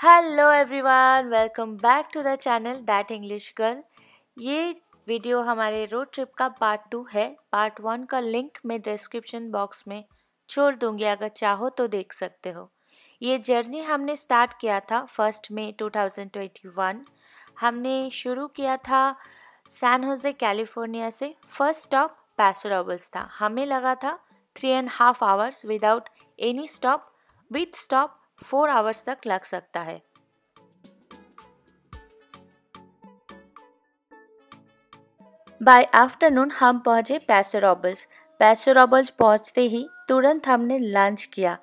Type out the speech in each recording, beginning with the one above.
Hello everyone, welcome back to the channel that English girl. ये video हमारे road trip का part 2 है। Part 1 का लिंक मैं डिस्क्रिप्शन बॉक्स में छोड़ दूंगी, अगर चाहो तो देख सकते हो। ये जर्नी हमने स्टार्ट किया था 1 मई 2021। हमने शुरू किया था सैन होजे कैलिफोर्निया से। फर्स्ट स्टॉप पासो रॉबल्स था। हमें लगा था 3.5 hours without any stop. With stop 4 hours तक लग सकता है। बाय आफ्टरनून हम पहुंचे पासो रॉबल्स। पासो रॉबल्स पहुंचते ही तुरंत हमने लंच किया।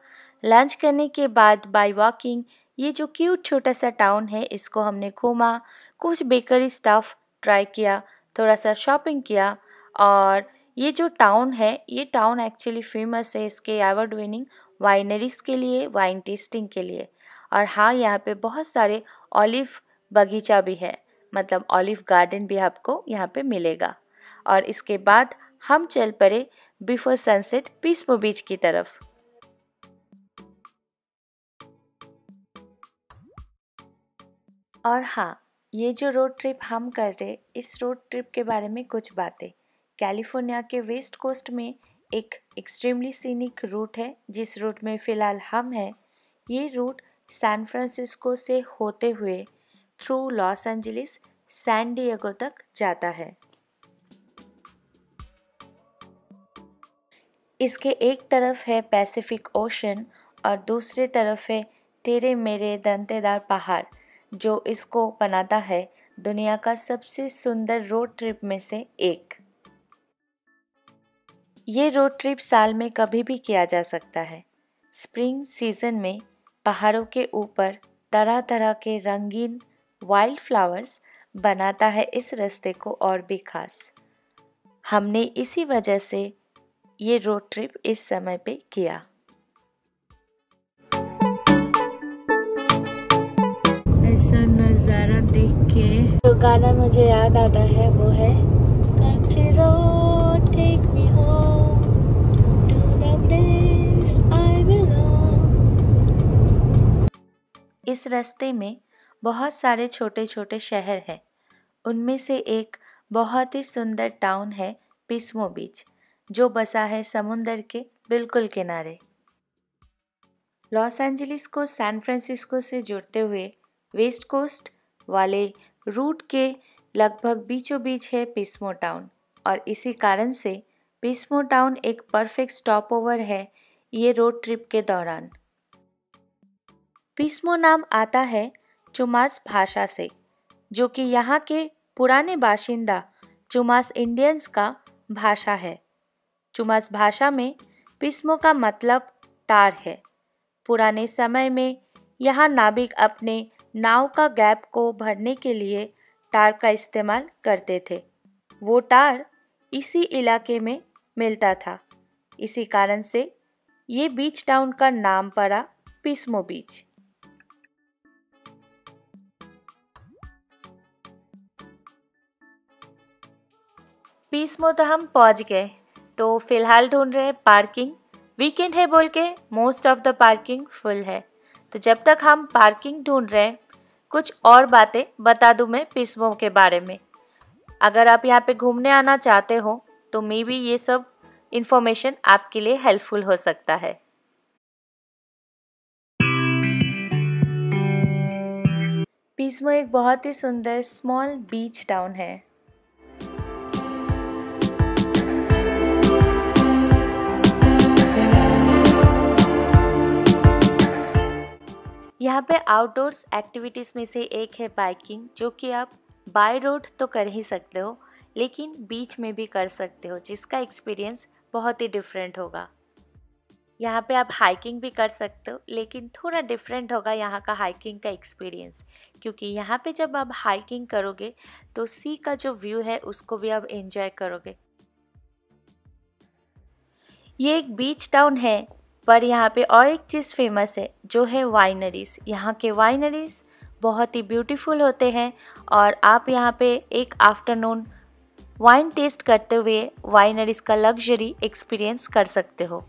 लंच करने के बाद बाय वॉकिंग ये जो क्यूट छोटा सा टाउन है इसको हमने घूमा, कुछ बेकरी स्टफ ट्राई किया, थोड़ा सा शॉपिंग किया। और ये जो टाउन है, ये टाउन एक्चुअली फेमस है इसके अवार्ड विनिंग वाइनरीज के लिए, वाइन टेस्टिंग के लिए। और हाँ, यहाँ पे बहुत सारे ऑलिव बगीचा भी है, मतलब ऑलिव गार्डन भी आपको यहाँ पे मिलेगा। और इसके बाद हम चल पड़े बिफोर सनसेट पिस्मो बीच की तरफ। और हाँ, ये जो रोड ट्रिप हम कर रहे, इस रोड ट्रिप के बारे में कुछ बातें। कैलिफोर्निया के वेस्ट कोस्ट में एक एक्सट्रीमली सीनिक रूट है, जिस रूट में फ़िलहाल हम हैं। ये रूट सैन फ्रांसिस्को से होते हुए through Los Angeles, San Diego तक जाता है। इसके एक तरफ है पैसिफिक ओशन और दूसरे तरफ है तेरे मेरे दंतेदार पहाड़, जो इसको बनाता है दुनिया का सबसे सुंदर रोड ट्रिप में से एक। ये रोड ट्रिप साल में कभी भी किया जा सकता है। स्प्रिंग सीजन में पहाड़ों के ऊपर तरह तरह के रंगीन वाइल्ड फ्लावर्स बनाता है इस रास्ते को और भी खास। हमने इसी वजह से ये रोड ट्रिप इस समय पे किया। ऐसा नज़ारा देख के जो गाना मुझे याद आता है वो है country road take me home to the place I belong. इस रास्ते में बहुत सारे छोटे छोटे शहर हैं। उनमें से एक बहुत ही सुंदर टाउन है पिस्मो बीच, जो बसा है समुंदर के बिल्कुल किनारे। लॉस एंजलिस को सैन फ्रांसिस्को से जोड़ते हुए वेस्ट कोस्ट वाले रूट के लगभग बीचों बीच है पिस्मो टाउन, और इसी कारण से पिस्मो टाउन एक परफेक्ट स्टॉपओवर है ये रोड ट्रिप के दौरान। पिस्मो नाम आता है चुमास भाषा से, जो कि यहाँ के पुराने बाशिंदा चुमास इंडियंस का भाषा है। चुमास भाषा में पिस्मो का मतलब टार है। पुराने समय में यहाँ नाविक अपने नाव का गैप को भरने के लिए टार का इस्तेमाल करते थे। वो टार इसी इलाके में मिलता था। इसी कारण से ये बीच टाउन का नाम पड़ा पिस्मो बीच। पिस्मो तो हम पहुँच गए, तो फिलहाल ढूंढ रहे हैं पार्किंग। वीकेंड है बोल के most of the parking full है। तो जब तक हम पार्किंग ढूंढ रहे हैं, कुछ और बातें बता दूं मैं पिस्मो के बारे में। अगर आप यहाँ पे घूमने आना चाहते हो तो मे बी ये सब इन्फॉर्मेशन आपके लिए हेल्पफुल हो सकता है। पिस्मो एक बहुत ही सुंदर स्मॉल बीच टाउन है। यहाँ पे आउटडोर्स एक्टिविटीज़ में से एक है बाइकिंग, जो कि आप बाय रोड तो कर ही सकते हो, लेकिन बीच में भी कर सकते हो, जिसका एक्सपीरियंस बहुत ही डिफरेंट होगा। यहाँ पे आप हाइकिंग भी कर सकते हो, लेकिन थोड़ा डिफरेंट होगा यहाँ का हाइकिंग का एक्सपीरियंस, क्योंकि यहाँ पे जब आप हाइकिंग करोगे तो सी का जो व्यू है उसको भी आप एंजॉय करोगे। ये एक बीच टाउन है, पर यहाँ पे और एक चीज़ फेमस है जो है वाइनरीज। यहाँ के वाइनरीज बहुत ही ब्यूटीफुल होते हैं और आप यहाँ पे एक आफ्टरनून वाइन टेस्ट करते हुए वाइनरीज का लग्जरी एक्सपीरियंस कर सकते हो।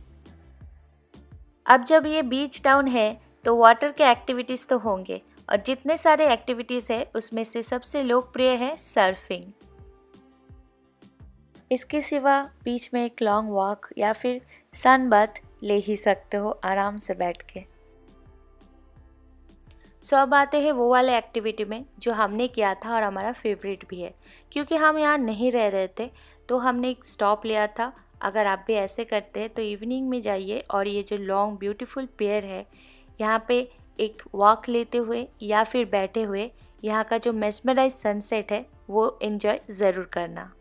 अब जब ये बीच टाउन है तो वाटर के एक्टिविटीज़ तो होंगे, और जितने सारे एक्टिविटीज़ है उसमें से सबसे लोकप्रिय है सर्फिंग। इसके सिवा बीच में एक लॉन्ग वॉक या फिर सन बाथ ले ही सकते हो आराम से बैठ के। सो अब आते हैं वो वाले एक्टिविटी में जो हमने किया था और हमारा फेवरेट भी है। क्योंकि हम यहाँ नहीं रह रहे थे तो हमने एक स्टॉप लिया था। अगर आप भी ऐसे करते हैं तो इवनिंग में जाइए और ये जो लॉन्ग ब्यूटीफुल पेड़ है यहाँ पे एक वॉक लेते हुए या फिर बैठे हुए यहाँ का जो मेस्मराइज सनसेट है वो एंजॉय ज़रूर करना।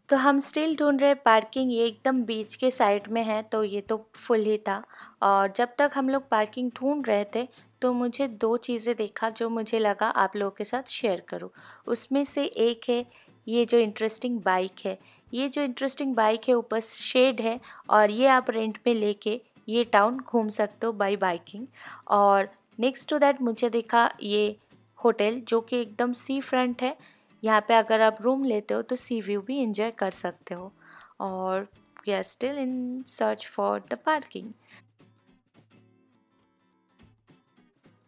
तो हम स्टिल ढूंढ रहे पार्किंग, ये एकदम बीच के साइड में है तो ये तो फुल ही था। और जब तक हम लोग पार्किंग ढूंढ रहे थे तो मुझे 2 चीज़ें देखा जो मुझे लगा आप लोगों के साथ शेयर करूं। उसमें से एक है ये जो इंटरेस्टिंग बाइक है। ये जो इंटरेस्टिंग बाइक है ऊपर शेड है और ये आप रेंट पे लेके ये टाउन घूम सकते हो बाई बाइकिंग। और नेक्स्ट टू दैट मुझे देखा ये होटल जो कि एकदम सी फ्रंट है। यहाँ पे अगर आप रूम लेते हो तो सी व्यू भी एंजॉय कर सकते हो। और we are still in search for the parking.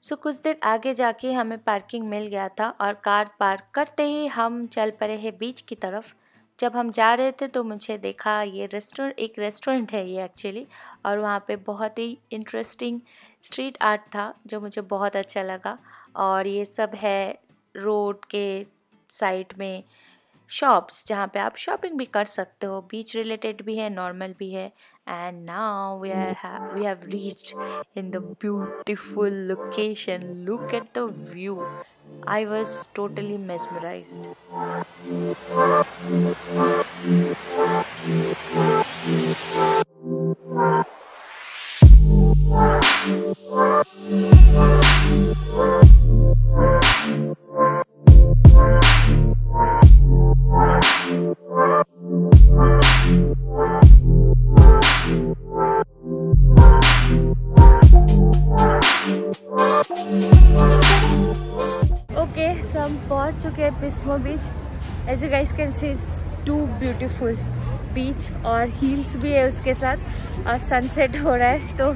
So कुछ देर आगे जाके हमें पार्किंग मिल गया था और कार पार्क करते ही हम चल पड़े हैं बीच की तरफ। जब हम जा रहे थे तो मुझे देखा ये एक रेस्टोरेंट है ये एक्चुअली, और वहाँ पे बहुत ही इंटरेस्टिंग स्ट्रीट आर्ट था जो मुझे बहुत अच्छा लगा। और ये सब है रोड के साइड में शॉप्स जहाँ पे आप शॉपिंग भी कर सकते हो, बीच रिलेटेड भी है, नॉर्मल भी है। And now we have reached in the beautiful location. Look at the view, I was totally mesmerised. हम पहुंच चुके हैं Pismo Beach. As you guys can see too beautiful beach और हिल्स भी है उसके साथ और सनसेट हो रहा है तो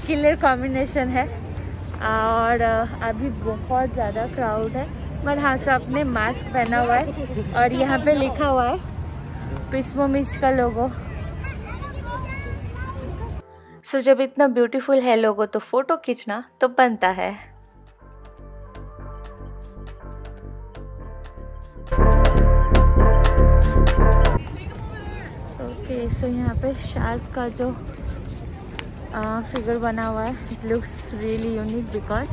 किलर कॉम्बिनेशन है। और अभी बहुत ज़्यादा क्राउड है बट हाँ सबने मास्क पहना हुआ है और यहाँ पे लिखा हुआ है पिस्मो बीच का लोगो। सो जब इतना ब्यूटीफुल है लोगो तो फोटो खींचना तो बनता है। सो यहाँ पे शार्क का जो फिगर बना हुआ है it looks really unique because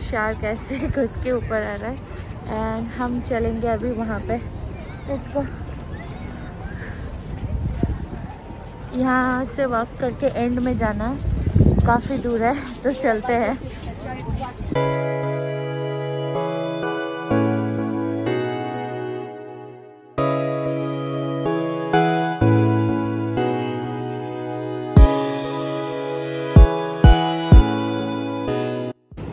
shark ऐसे घुस के ऊपर आ रहा है। एंड हम चलेंगे अभी वहाँ पे। Let's go. यहाँ से वॉक करके एंड में जाना है, काफ़ी दूर है तो चलते हैं।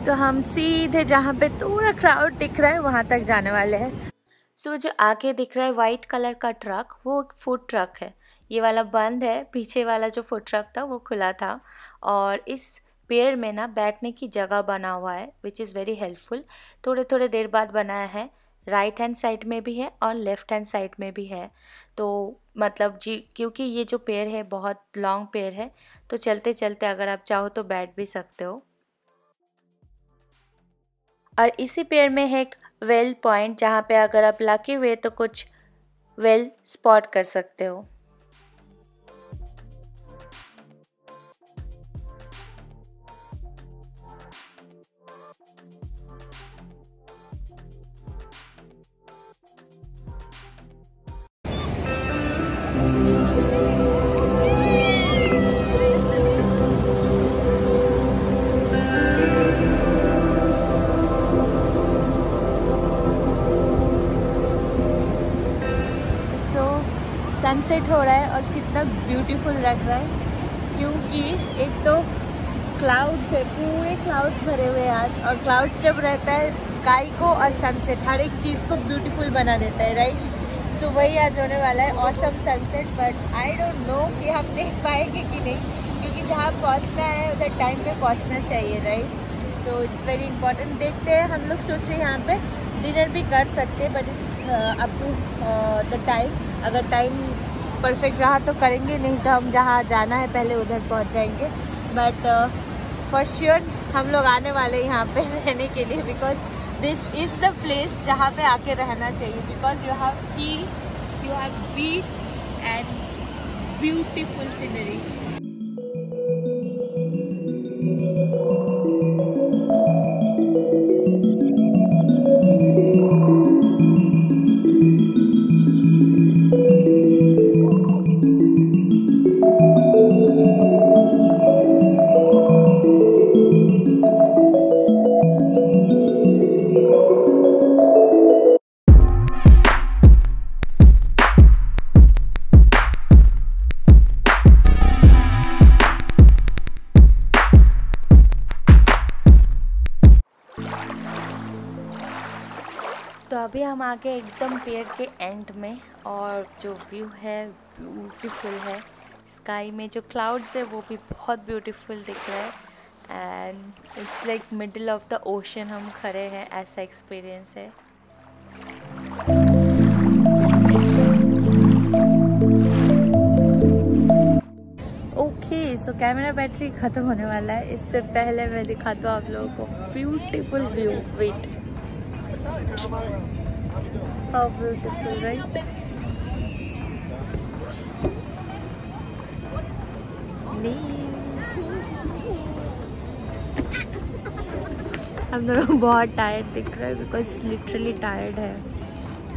तो हम सीधे जहाँ पे पूरा क्राउड दिख रहा है वहाँ तक जाने वाले हैं। सो जो आगे दिख रहा है वाइट कलर का ट्रक वो एक फूड ट्रक है। ये वाला बंद है, पीछे वाला जो फूड ट्रक था वो खुला था। और इस पेड़ में ना बैठने की जगह बना हुआ है विच इज़ वेरी हेल्पफुल। थोड़े थोड़े देर बाद बनाया है, राइट हैंड साइड में भी है और लेफ़्ट हैंड साइड में भी है। तो मतलब जी क्योंकि ये जो पेड़ है बहुत लॉन्ग पेड़ है तो चलते चलते अगर आप चाहो तो बैठ भी सकते हो। और इसी पेड़ में है एक वेल पॉइंट जहाँ पे अगर आप लकी हुए तो कुछ वेल स्पॉट कर सकते हो। सनसेट हो रहा है और कितना ब्यूटीफुल लग रहा है क्योंकि एक तो क्लाउड्स है, पूरे क्लाउड्स भरे हुए हैं आज। और क्लाउड्स जब रहता है स्काई को और सनसेट हर एक चीज़ को ब्यूटीफुल बना देता है, राइट। सो वही आज होने वाला है, awesome sunset. But I don't know कि हम देख पाएंगे कि नहीं, क्योंकि जहाँ पहुँचना है उधर टाइम पे पहुँचना चाहिए, right. So it's very important. देखते हैं, हम लोग सोच रहे हैं यहाँ पे डिनर भी कर सकते हैं, but it's up to the time. अगर टाइम परफेक्ट रहा तो करेंगे, नहीं तो हम जहाँ जाना है पहले उधर पहुँच जाएंगे। बट फॉर श्योर हम लोग आने वाले हैं यहाँ पे रहने के लिए, because this is the place जहाँ पे आके रहना चाहिए। Because you have hills, you have beach and beautiful scenery. तो अभी हम आ गए एकदम पेड़ के एंड में, और जो व्यू है ब्यूटीफुल है। स्काई में जो क्लाउड्स है वो भी बहुत ब्यूटीफुल दिख रहा है, and it's like middle of the ocean हम खड़े हैं, ऐसा एक्सपीरियंस है। ओके, सो कैमरा बैटरी ख़त्म होने वाला है। इससे पहले मैं दिखाता हूँ आप लोगों को beautiful view. Wait, how beautiful, right? हम दोनों बहुत टायर्ड दिख रहे हैं, बिकॉज लिटरली टायर्ड है।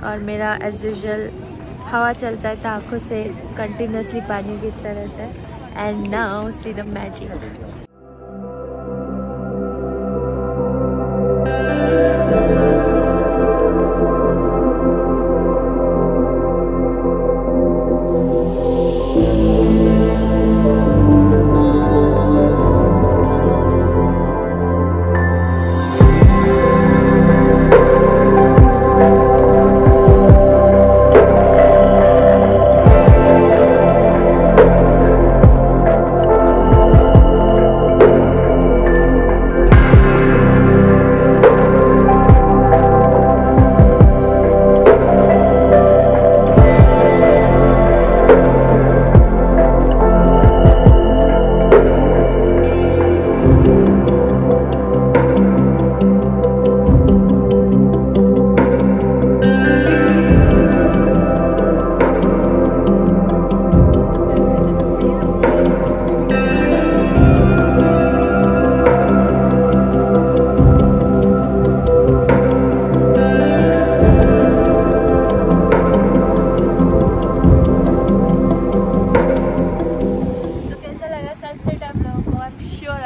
और मेरा एज यूजुअल हवा चलता है तो आँखों से कंटिन्यूसली पानी गिरता रहता है। And now see the magic.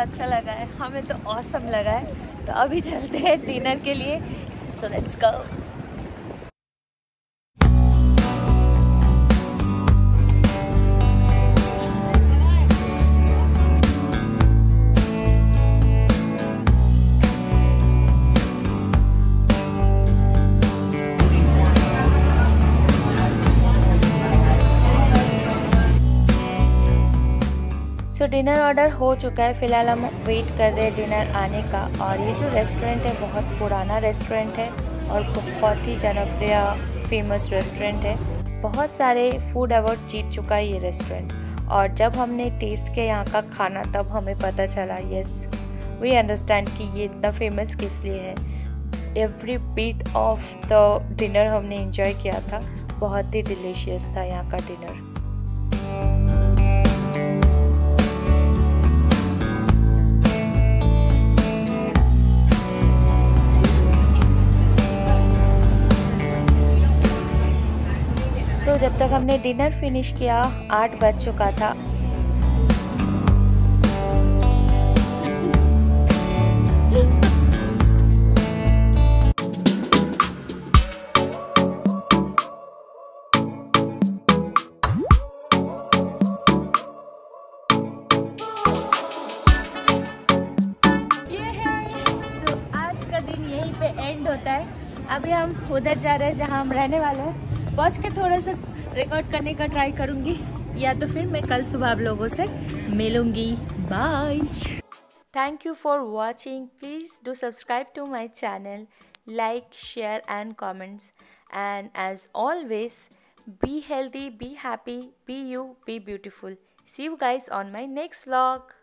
अच्छा लगा है, हमें तो ऑसम लगा है। तो अभी चलते हैं डिनर के लिए। So let's go. So dinner order हो चुका है। फ़िलहाल हम वेट कर रहे हैं डिनर आने का। और ये जो रेस्टोरेंट है बहुत पुराना रेस्टोरेंट है और बहुत ही जनप्रिय फेमस रेस्टोरेंट है। बहुत सारे फूड अवार्ड जीत चुका है ये रेस्टोरेंट। और जब हमने टेस्ट किया यहाँ का खाना तब हमें पता चला, यस वी अंडरस्टैंड कि ये इतना फेमस किस लिए है। Every bit of the dinner हमने इंजॉय किया था, बहुत ही डिलीशियस था यहाँ का डिनर। तो जब तक हमने डिनर फिनिश किया 8 बज चुका था। आज का दिन यहीं पे एंड होता है। अभी हम उधर जा रहे हैं जहाँ हम रहने वाले हैं। पहुँच के थोड़ा सा रिकॉर्ड करने का ट्राई करूँगी, या तो फिर मैं कल सुबह आप लोगों से मिलूँगी। Bye. Thank you for watching. Please do subscribe to my channel, like, share and comments. And as always, be healthy, be happy, be you, be beautiful. See you guys on my next vlog.